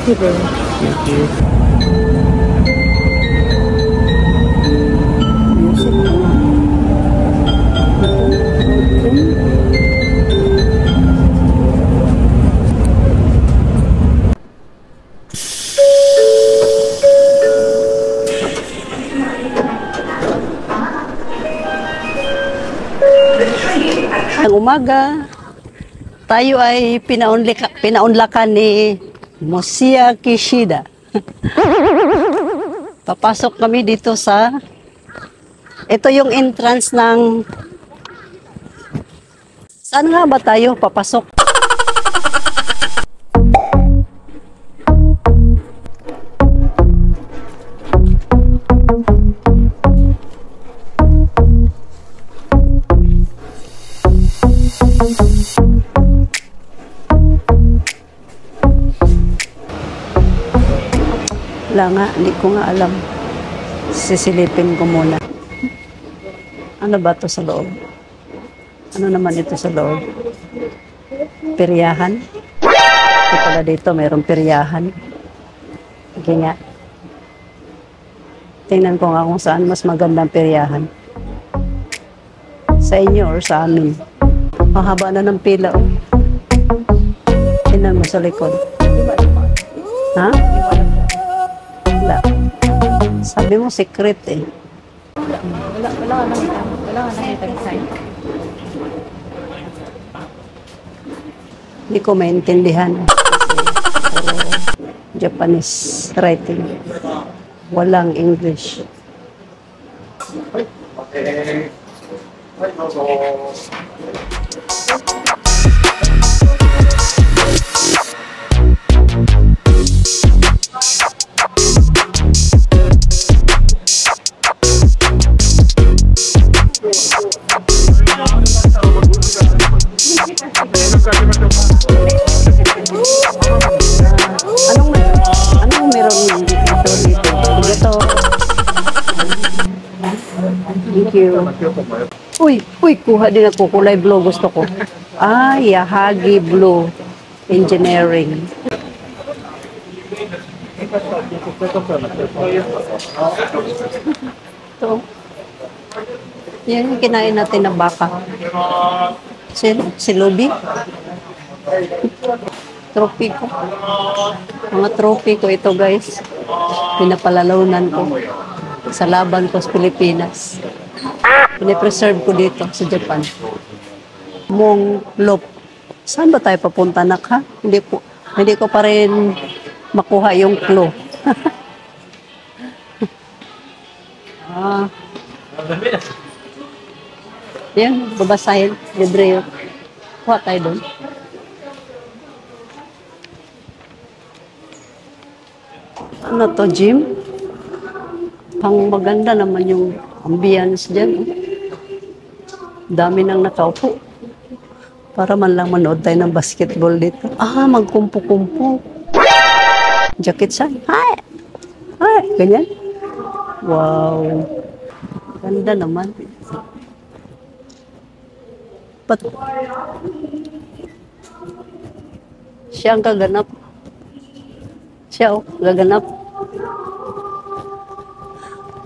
Thank you very much. Thank you. Music na nga. Ang umaga, tayo ay pinaunlakan ni Mosia Kishida. Papasok kami dito sa, ito yung entrance ng, saan nga ba tayo papasok? Wala nga, hindi ko nga alam. Sisilipin ko muna. Ano ba ito sa loob? Ano naman ito sa loob? Peryahan? Ito pala dito, mayroong peryahan. Sige nga. Tingnan ko nga kung saan mas magandang peryahan. Sa inyo or sa amin. Mahaba na ng pila. Oh. Tingnan mo sa likod. Ha? Wala. Sabi mo secret eh. Wala ka nakita design. Hindi ko maintindihan. Japanese writing. Walang English. Okay. Anong meron dito? Dito. Thank you. Uy, kuha din ako. Kulay blue gusto ko. Yahagi Blue Engineering. Ito. Yan yung kinain natin na baka. Si Luby. Tropiko. Mga tropiko ito guys. Pinapalalunan ko sa laban ko sa Pilipinas. Pinipreserve ko dito sa Japan. Monglop. Saan ba tayo papunta na ka? Hindi ko pa rin makuha yung clue. Yan, babasahin. Libre yun. Kuha tayo doon. Ano to, gym? Pang maganda naman yung ambience dyan. Dami nang nakaupo. Para man lang manood tayo ng basketball dito. Magkumpo-kumpo. Jacket siya. Hi! Ganyan. Wow. Ganda naman. Siya ang gaganap. Gaganap.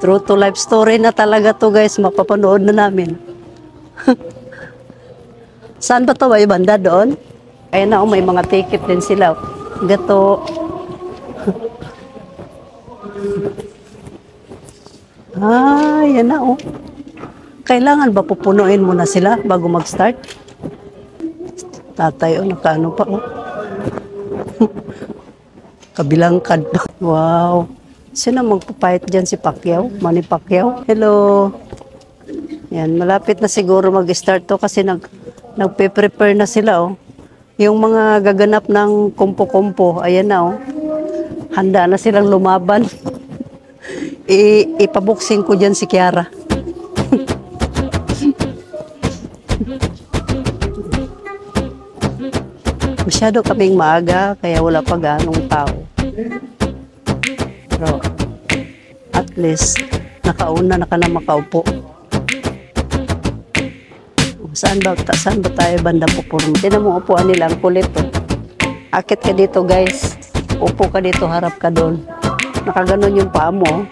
True to life story na talaga to guys. Mapapanood na namin. Saan ba to? May banda doon? Kaya na may mga ticket din sila. Gato. Yan na Kailangan ba pupunuin mo na sila bago mag-start? Tatay, nakaano pa Kabilang kad pa. Wow. Sino magpapayat dyan? Si Pacquiao? Manny Pacquiao? Hello. Yan, malapit na siguro mag-start to kasi nagpe-prepare na sila Yung mga gaganap ng kumpo-kumpo, ayan na Handa na silang lumaban. Ipaboxing ko dyan si Kiara. Masyado kaming maaga, kaya wala pa ganong tao. Pero, at least, nakauna na ka na makaupo. Saan ba tayo banda pupunta? Tinan mo upuan nila, ang kulit Akit ka dito guys. Upo ka dito, harap ka doon. Nakaganon yung paa mo.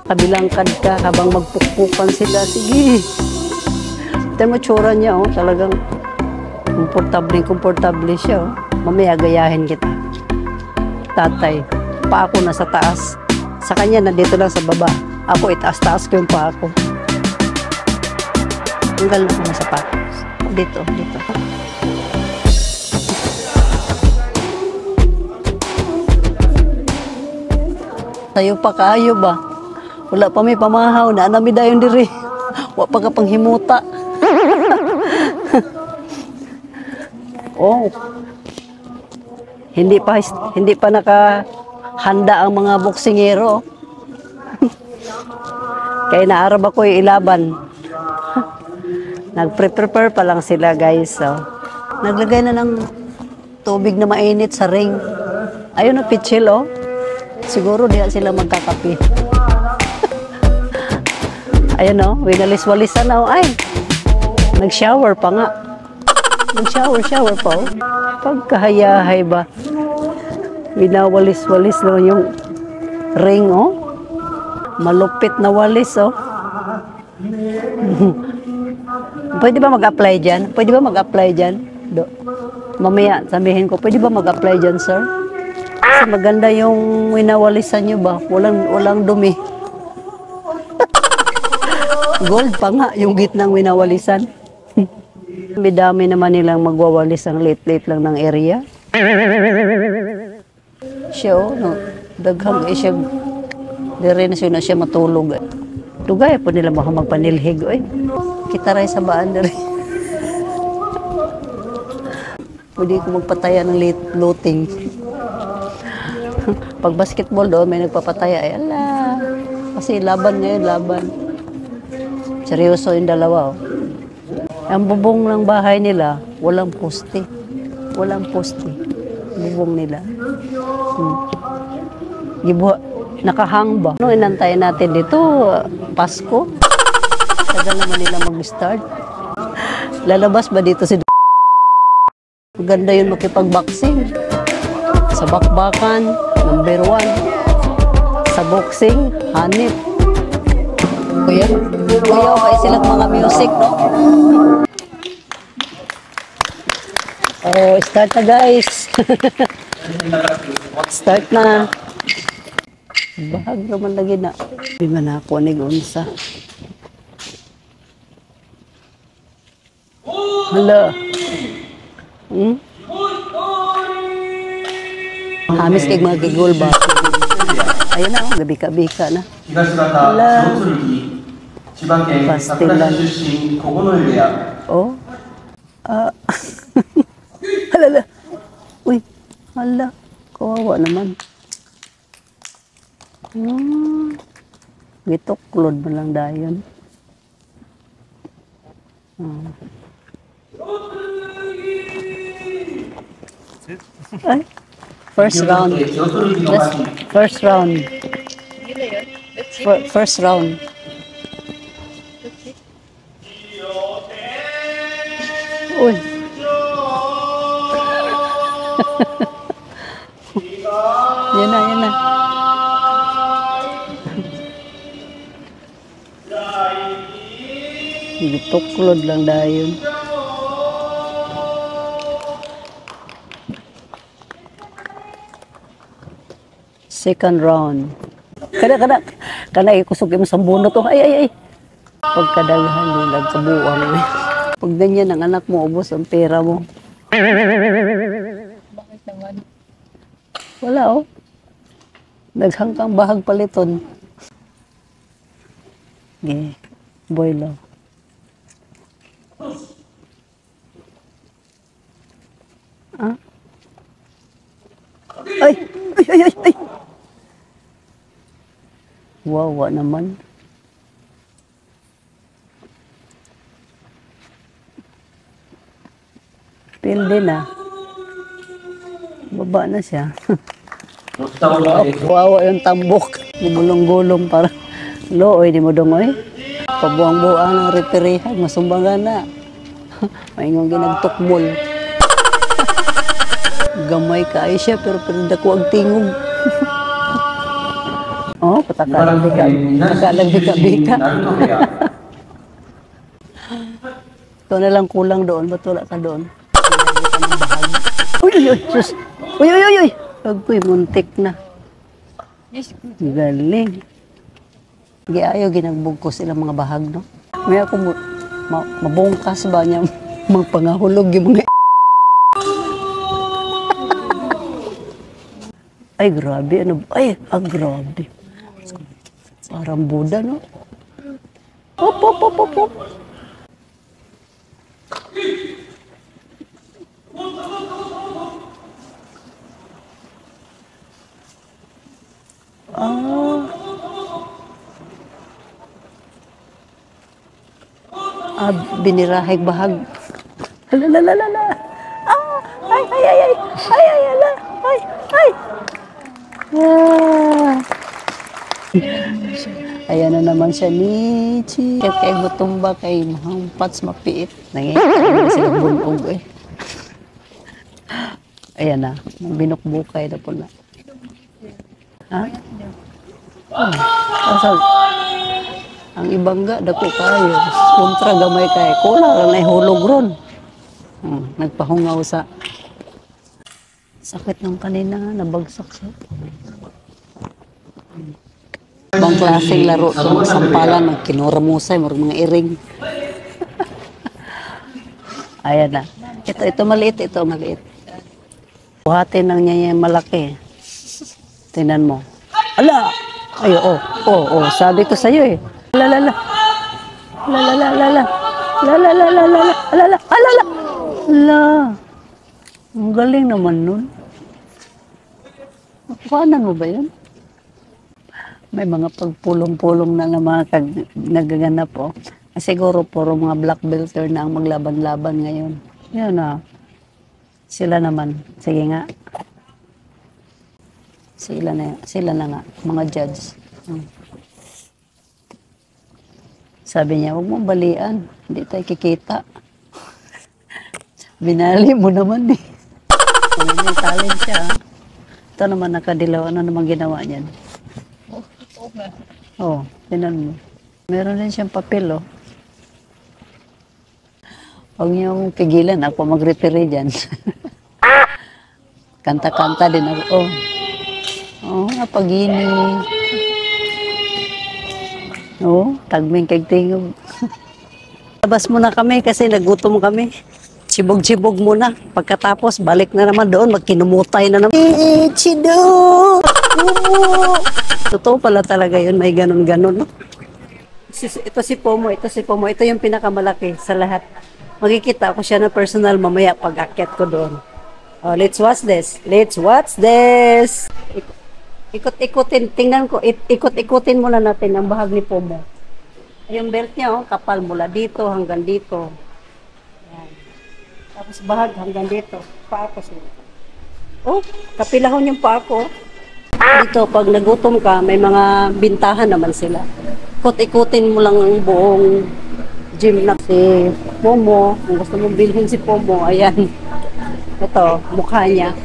Kabilangkad ka habang magpukpukan sila. Sige. Ito mo tsura niya, oh. Talagang komportable siya, oh. Mamaya gayahin kita. Tatay, paa ko nasa taas. Sa kanya, nandito lang sa baba. Ako, itaas-taas ko yung paa ko. Tanggal na mga sapatos. Dito. Tayo pa kaayo ba? Wala pa may pamahaw na anami dayon diri. Wa pa ka panghimuta. Oh. Hindi pa nakahanda ang mga boksingero. Kaya naarab ako ilaban. Nagprepare pa lang sila, guys. So, naglagay na ng tubig na mainit sa ring. Ayun ang pitchil, oh. Siguro diha sila magkakape. Ayun, oh. Winalis-walisan na, oh. Ay, nag-shower pa nga. Nag-shower pa, oh. Pagkahayahay ba? Winawalis-walis na yung ring, oh. Malupit na walis, oh. Pwede ba mag-apply dyan? Mamaya sabihin ko, pwede ba mag-apply dyan, sir? Kasi maganda yung winawalisan nyo ba? Walang dumi. Gold pa nga yung gitnang winawalisan. Dami naman nilang magwawalis ang late-late lang ng area. Siya, oh, no? Daghang siya. Dire na siya matulog. Dugay po nila baka magpanilhig. Oy. Kita rin sa baan dire. Pwede ko magpataya ng looting. Pag basketball doon, may nagpapataya. Ay, ala. Kasi laban ngayon, laban. Seryoso yung dalawa. Oh. Ang bubong ng bahay nila, walang poste. Bubong nila. Nakahang ba? Ano inantay natin dito? Pasko? Tagal naman nila mag-start. Lalabas ba dito si Maganda yun makipag-boxing. Sa bakbakan, number 1. Sa boxing, hanip. Kuya, okay silang mga music, no? Oh, start na guys. Start na. Bahag naman lagi na. Di man ako ni unsa. Hala. Hamis kay mga gigol ba? Ayun na, gabi-bika na. Hala. Pastilan. Oh. Hala. Uy, hala. Kawawa naman. Gituklod mo lang dayon. Ay, first round. First round. First round. Uy. Yan na. Gituklod lang dayon. Second round. Kana ikusog mo sa bunot to. Ay. Pagkadaghan din nagkabuang. Pag ganyan ang anak mo, ubos ang pera mo. Bakit naman? Wala, oh. Naghangkang bahag paliton. Okay. Boilo. Ah? Ay! Wawa naman. Pilde na. Baba na siya. Wawa yung tambok. Gumulong-gulong para looy di mo dongoy. Pabuang-buang ng reperihan. Masumbangan na. Maingong ginagtukmol. Gamay kaayo siya, pero dako ang tingog. Oh, patakalang bika-bika. Ito na lang kulang doon. Ba't wala ka doon? Uy, uy, uy, sus. Uy, uy, uy, uy. Agoy, muntik na. Galing. Ayaw, ginagbog ko silang mga bahag, no? May ako, mabungkas ba niya magpangahulog yung mga... Ay, grabe. Ano? Ay, grabe. Parang Buddha, no? Hop, hop, hop, hop, hop. Binirahig bahag. Lalalala. Ay, ay, ay, ay. Ay, ay, ala. Ay, ay. Ayan na naman siya ni Chi. Kaya gutumba kay mahampats mapiit. Nangyayon sila bunog eh. Ayan na. Binukbukay na po na. Ha? Asal. Ang ibangga, dako kayo. Kontra gamay kayo. Kula lang na ihulog ron. Nagpahungaw sa sakit ng kanina. Nabagsak siya. Ibang klaseng laro ito. Sampalan, magkinuramusay, mga iring. Ayan na. Ito maliit, ito maliit. Buhatin lang niya yung malaki. Tingnan mo. Ala! Ay, sabi ko sa'yo eh. Lalala. Lalala. Lalala. Alala. Ala. Ang galing naman nun. Kuhanan mo ba yun? May mga pagpulong-pulong na mga nagaganap po. Siguro puro mga black belter na ang maglaban-laban ngayon. Yan na. Sila naman. Sige nga. Sila na nga. Mga judge. Sabi niya, huwag mong balian. Hindi tayo kikita. Binali mo naman eh. May talent siya. Ito naman nakadilaw. Ano naman ginawa niyan? Tinan mo. Meron din siyang papel, oh. Huwag niyong pigilan. Ako mag-retire dyan. Kanta-kanta din ako. Pagini. Tagming kagtingog. Labas muna kami kasi nagutom kami. Sibog-sibog muna. Pagkatapos, balik na naman doon. Magkinumutay na naman. Chido! Totoo pala talaga yun. May ganun-ganun, no? Ito si Pomo. Ito yung pinakamalaki sa lahat. Makikita ko siya na personal mamaya pag-akyat ko doon. Let's watch this. Ikot-ikutin. Tingnan ko. Ikot-ikutin muna natin ang bahag ni Pomo. Yung belt niya, kapal mula dito hanggang dito. Yan. Tapos bahag hanggang dito. Paa ko siya. Kapilahon yung paa ko. Dito, pag nagutom ka, may mga bintahan naman sila. Ikot-ikutin mo lang ang buong gym na si Pomo. Kung gusto mong bilhin si Pomo, ayan. Ito, mukha niya.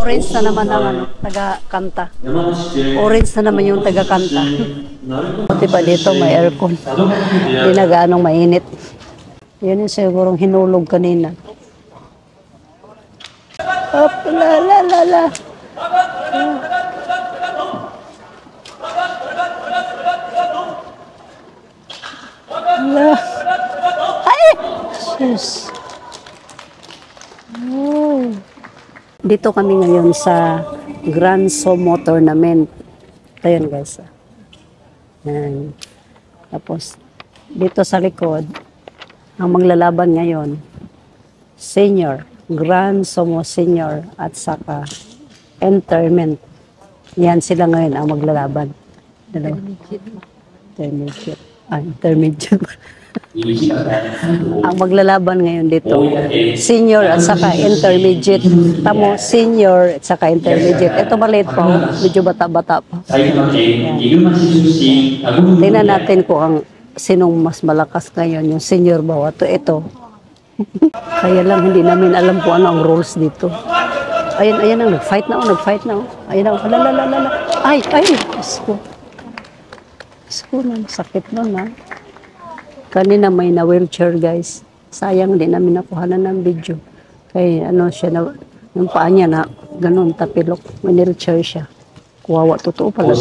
Orange na naman ang taga-kanta. Orange na naman yung taga-kanta. Buti pa dito may aircon. Hindi na gaanong mainit. Yan yung sigurong hinulog kanina. La. Ay! Yes. Dito kami ngayon sa Grand Sumo Tournament. Ito yun, guys. Yan. Tapos, dito sa likod, ang maglalaban ngayon, senior, Grand Sumo Senior, at saka Interment. Yan sila ngayon ang maglalaban. Intermediate. Intermediate. Ang maglalaban ngayon dito, senior at saka intermediate. Tamo, senior at saka intermediate. Ito maliit pa, oh. Medyo bata-bata pa. Tingnan natin kung ang sinong mas malakas ngayon, yung senior ba? Ito. Kaya lang hindi namin alam kung ano ang rules dito. Ayan, ayan ang nag-fight na, nag-fight na. Ayan ang, lalalala. Ay, isko. Isko na, sakit nun ha. Kanina may na-wheelchair guys. Sayang din namin nakuhanan ng video. Kaya ano siya, yung paa niya na ganun, tapilok. May wheelchair siya. Kuwawa, totoo pala.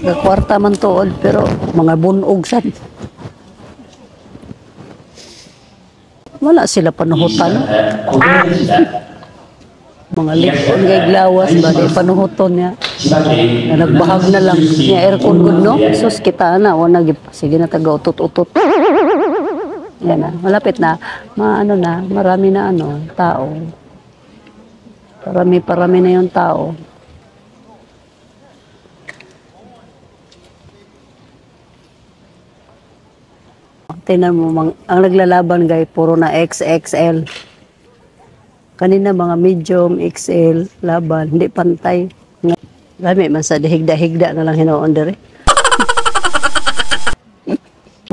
Nagkwarta man tuod, pero mga bunog sad. Wala sila panuhutan. Mga lipon kay glawas ba di panuhuton niya. Na nagbahag na lang niya aircon good no. Sus kita na o sige na taga utot-utot. Yan na, malapit na. Marami na tao. Parami na yung tao. Tingnan mo, ang naglalaban guys, puro na XXL. Kanina mga medium, XL, laban, hindi pantay. Lami man sa higda-higda na lang hinoon dere.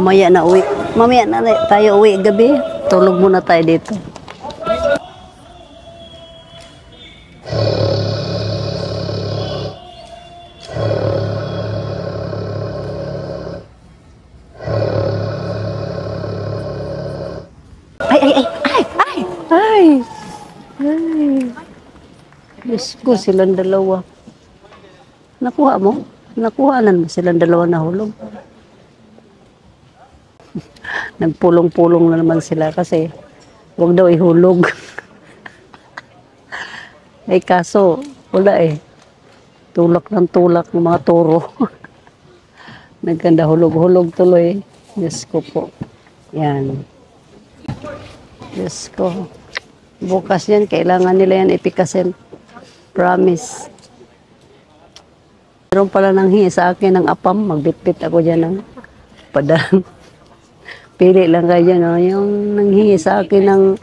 Mamaya na uwi. Mamaya na tayo uwi gabi. Tulog muna tayo dito. Ay! Diyos ko, silang dalawa. Nakuha mo? Nakuhanan mo silang dalawa na hulog. Nagpulong-pulong na naman sila kasi huwag daw ihulog. Ay kaso, wala eh. Tulak ng tulak ng mga toro. Nagkanda hulog-hulog tuloy. Diyos ko po. Yan. Diyos ko. Bukas yan, kailangan nila yan ipikasin. Promise. Meron pala nang hingi sa akin ng apam. Magbitbit ako dyan ng padang. Pili lang kayo dyan. Oh. Yung nanghingi sa akin ng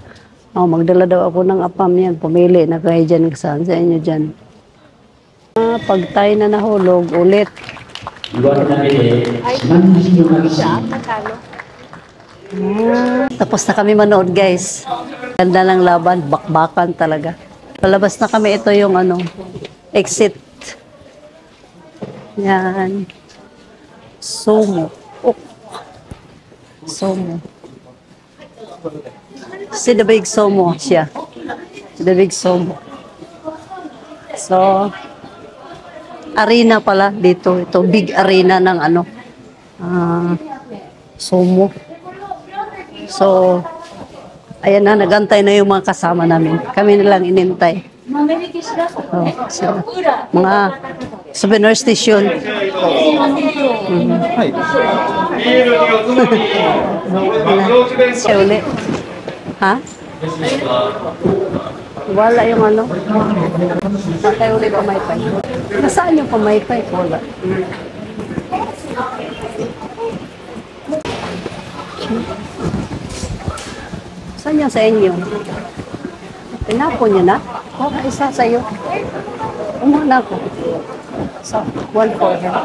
magdala daw ako ng apam yan. Pumili na kayo dyan. Saan sa inyo dyan. Pag tayo na nahulog, ulit. Tapos na kami manood guys. Ganda ng laban, bakbakan talaga. Palabas na kami, ito yung exit. Yan. Sumo. Oh. Sumo. Si the big sumo siya. The big sumo. So, arena pala dito. Ito, big arena ng sumo. So, ayan na, nagantay na yung mga kasama namin. Kami na lang inintay. Mga souvenir station. Uli. Ha? Wala yung Patay uli pamaypay. Nasaan yung pamaypay? Wala. Saan yan sa inyo? Tinapon niya na? O, isa sa iyo. Umuna ko. So, 1 for him.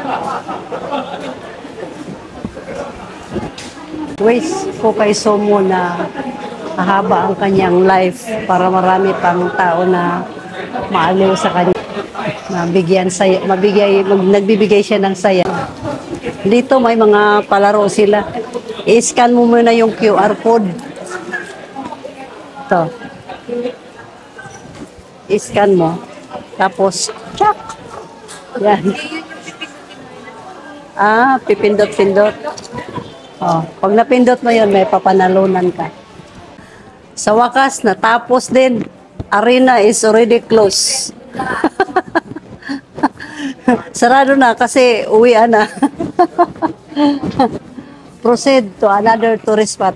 Waste ko kay Somo na mahaba ang kanyang life para marami pang tao na maaliw sa kanya. Nagbibigay siya ng saya. Dito may mga palaro sila. I-scan mo muna yung QR code. Ito. I-scan mo. Tapos, check. Yan. Pipindot-pindot. Pag napindot mo yun, may papanalunan ka. Sa wakas, natapos din. Arena is already closed. Sarado na kasi uwian na. Proceed to another tourist spot.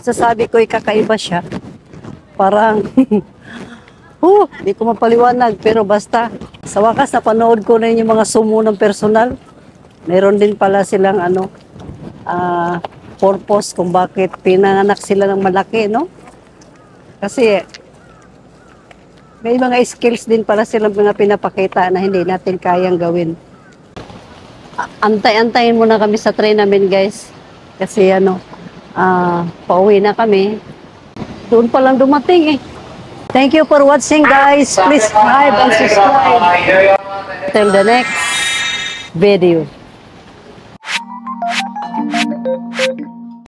Sasabi ko, kakaiba siya. Parang, di ko mapaliwanag. Pero basta, sa wakas, napanood ko na yung mga sumo ng personal. Meron din pala silang ano, purpose kung bakit pinanganak sila ng malaki, no? Kasi may mga skills din pala silang mga pinapakita na hindi natin kayang gawin. Antay-antayin muna kami sa train namin, guys. Kasi ano, pauwi na kami. Doon pa lang dumating eh. Thank you for watching, guys. Please subscribe and subscribe. Till the next video.